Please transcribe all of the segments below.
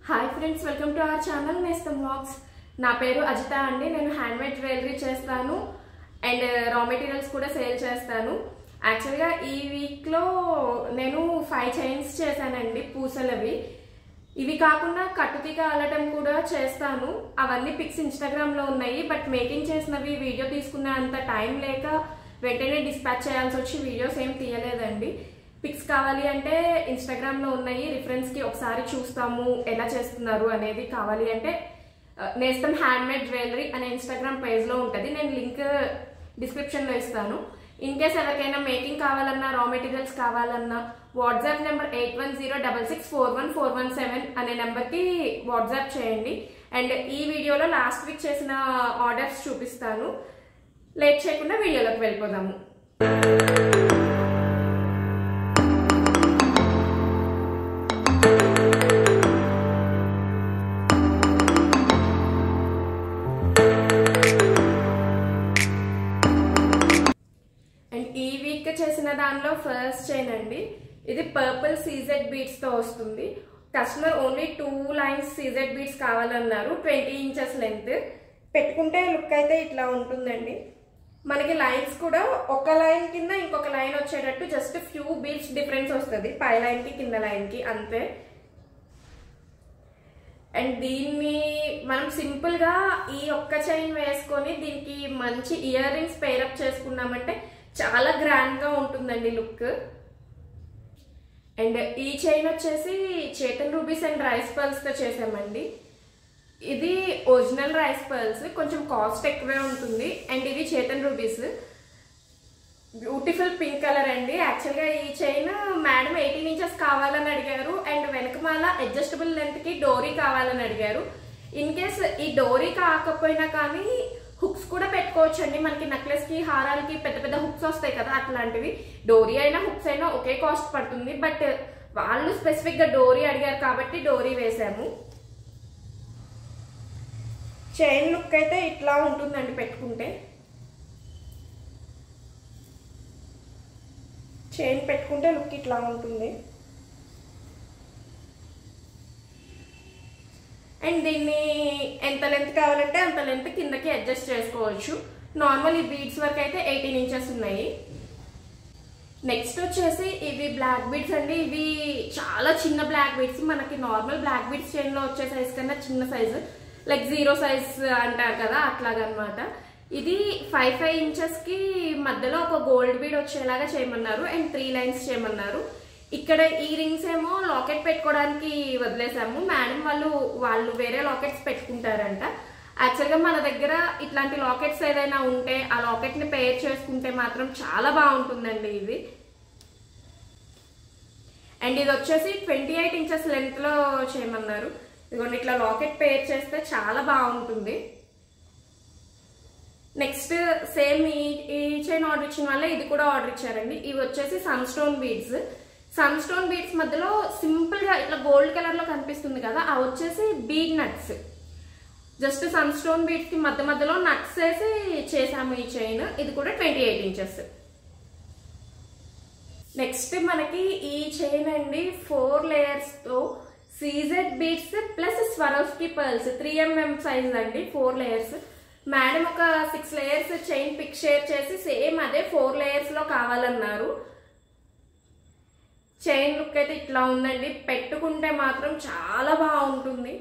Hi friends, welcome to our channel నేస్తం vlogs. నా పేరు అజిత అండి. నేను హ్యాండ్మేడ్ జ్యువెలరీ చేస్తాను అండ్ రా మెటీరియల్స్ కూడా సేల్ చేస్తాను. యాక్చువల్గా ఈ వీక్లో నేను 5 చైన్స్ చేశానండి, పూసలవి. ఇవి కాకుండా కట్టుతీగ అల్లటం కూడా చేస్తాను. అవన్నీ పిక్స్ ఇన్స్టాగ్రామ్లో ఉన్నాయి. బట్ మేకింగ్ చేసినవి వీడియో తీసుకునే అంత టైం లేక వెంటనే డిస్పాచ్ చేయాల్సి వచ్చి వీడియోస్ ఏం తీయలేదండి. పిక్స్ కావాలి అంటే ఇన్స్టాగ్రామ్లో ఉన్నాయి, రిఫరెన్స్కి ఒకసారి చూస్తాము ఎలా చేస్తున్నారు అనేది. కావాలి అంటే నేస్తం హ్యాండ్మేడ్ జ్యువెలరీ అనే ఇన్స్టాగ్రామ్ పేజ్లో ఉంటుంది. నేను లింక్ డిస్క్రిప్షన్లో ఇస్తాను. ఇన్ కేస్ ఎవరికైనా మేకింగ్ కావాలన్నా, రా మెటీరియల్స్ కావాలన్నా వాట్సాప్ నెంబర్ 8106641417 అనే నెంబర్కి వాట్సాప్ చేయండి. అండ్ ఈ వీడియోలో లాస్ట్ వీక్ చేసిన ఆర్డర్స్ చూపిస్తాను. లేట్ చేయకుండా వీడియోలోకి వెళ్ళిపోదాము. చేసిన దానిలో ఫస్ట్ చైన్ అండి. ఇది పర్పుల్ సీజెడ్ బీడ్స్ తో వస్తుంది. Customer only 2 lines CZ beads కావాలన్నారు. 20 ఇంచెస్ లెంత్. పెట్టుకుంటే లుక్ అయితే ఇట్లా ఉంటుందండి. మనకి లైన్స్ కూడా ఒక లైన్ కింద ఇంకొక లైన్ వచ్చేటట్టు జస్ట్ ఫ్యూ బీడ్స్ డిఫరెన్స్ వస్తుంది, పై లైన్ కి కింద లైన్ కి అంతే. అండ్ దీన్ని మనం సింపుల్ గా ఈ ఒక్క చైన్ వేసుకొని దీనికి మంచి ఇయర్ రింగ్స్ పేరప్ చేసుకున్నామంటే చాలా గ్రాండ్ గా ఉంటుందండి లుక్. అండ్ ఈ చైన్ వచ్చేసి Chetan rubies and rice pearls తో చేసామండి. ఇది ఒరిజినల్ రైస్ పర్ల్స్, కొంచెం కాస్ట్ ఎక్కువే ఉంటుంది. అండ్ ఇది Chetan rubies, beautiful pink colour అండి. యాక్చువల్గా ఈ చైన్ మేడం 18 ఇంచెస్ కావాలని అడిగారు. అండ్ వెనకమాల అడ్జస్టబుల్ లెంత్ కి డోరీ కావాలని అడిగారు. ఇన్ కేస్ ఈ డోరీ కాకపోయినా కానీ హుక్స్ కూడా పెట్టుకోవచ్చు అండి. మనకి నెక్లెస్ కి, హారాలకి పెద్ద పెద్ద హుక్స్ వస్తాయి కదా, అట్లాంటివి. డోరీ అయినా హుక్స్ అయినా ఒకే కాస్ట్ పడుతుంది. బట్ వాళ్ళు స్పెసిఫిక్ గా డోరీ అడిగారు కాబట్టి డోరీ వేసాము. చైన్ లుక్ అయితే ఇట్లా ఉంటుందండి పెట్టుకుంటే. చైన్ పెట్టుకుంటే లుక్ ఇట్లా ఉంటుంది. అండ్ దీన్ని ఎంత లెంత్ కావాలంటే అంత లెంత్ కిందకి అడ్జస్ట్ చేసుకోవచ్చు. నార్మల్ ఈ బీడ్స్ వరకు అయితే 18 ఇంచెస్ ఉన్నాయి. నెక్స్ట్ వచ్చేసి ఇవి బ్లాక్ బీడ్స్ అండి. ఇవి చాలా చిన్న బ్లాక్ బీడ్స్. మనకి నార్మల్ బ్లాక్ బీడ్స్ చైన్ లో వచ్చే సైజ్ కన్నా చిన్న సైజు, లైక్ 0 సైజ్ అంటారు కదా, అట్లాగనమాట. ఇది 5 ఇంచెస్ కి మధ్యలో ఒక గోల్డ్ బీడ్ వచ్చేలాగా చేయమన్నారు. అండ్ 3 లైన్స్ చేయమన్నారు. ఇక్కడ ఈ రింగ్స్ ఏమో లాకెట్ పెట్టుకోవడానికి వదిలేసాము. మేడం వాళ్ళు వేరే లాకెట్స్ పెట్టుకుంటారంట. యాక్చువల్గా మన దగ్గర ఇట్లాంటి లాకెట్స్ ఏదైనా ఉంటే ఆ లాకెట్ ని పేర్ చేసుకుంటే మాత్రం చాలా బాగుంటుందండి ఇది. అండ్ ఇది వచ్చేసి 28 ఇంచెస్ లెంత్ లో చేయమన్నారు. ఇదిగోండి, ఇట్లా లాకెట్ పేర్ చేస్తే చాలా బాగుంటుంది. నెక్స్ట్ సేమ్ ఈ చైన్ ఆర్డర్ ఇచ్చిన వల్ల ఇది కూడా ఆర్డర్ ఇచ్చారండి. ఇవి వచ్చేసి sun stone beads. Sun stone beads మధ్యలో సింపుల్ గా ఇట్లా గోల్డ్ కలర్ లో కనిపిస్తుంది కదా, అవి వచ్చేసి bead nuts. Just sun stone beads కి మధ్యలో నట్స్ వేసి చేసాము ఈ చైన్. ఇది కూడా 28 ఇంచెస్. నెక్స్ట్ మనకి ఈ చైన్ అండి 4 లేయర్స్ తో CZ beads plus Swarovski pearls 3 mm size అండి. 4 లేయర్స్. మేడం ఒక 6 లేయర్స్ చైన్ పిక్ షేర్ చేసి సేమ్ అదే 4 లేయర్స్ లో కావాలన్నారు. చైన్ లుక్ అయితే ఇట్లా ఉందండి. పెట్టుకుంటే మాత్రం చాలా బాగుంటుంది.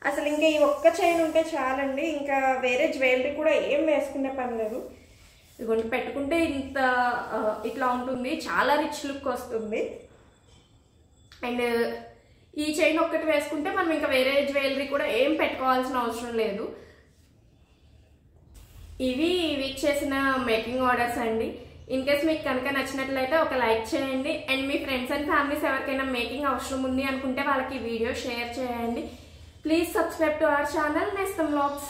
అసలు ఇంకా ఈ ఒక్క చైన్ ఉంటే చాలండి, ఇంకా వేరే జ్యువెలరీ కూడా ఏం వేసుకునే పని లేదు. ఇదిగోండి, పెట్టుకుంటే ఇట్లా ఉంటుంది. చాలా రిచ్ లుక్ వస్తుంది. అండ్ ఈ చైన్ ఒక్కటి వేసుకుంటే మనం ఇంకా వేరే జ్యువెలరీ కూడా ఏం పెట్టుకోవాల్సిన అవసరం లేదు. ఇవి వీక్ చేసిన మేకింగ్ ఆర్డర్స్ అండి. ఇన్ కేస్ మీకు కనుక నచ్చినట్లయితే ఒక లైక్ చేయండి. And me friends and families ఎవరికైనా మేకింగ్ అవసరం ఉంది అనుకుంటే వాళ్ళకి వీడియో షేర్ చేయండి. Please subscribe to our channel నేస్తం వ్లాగ్స్.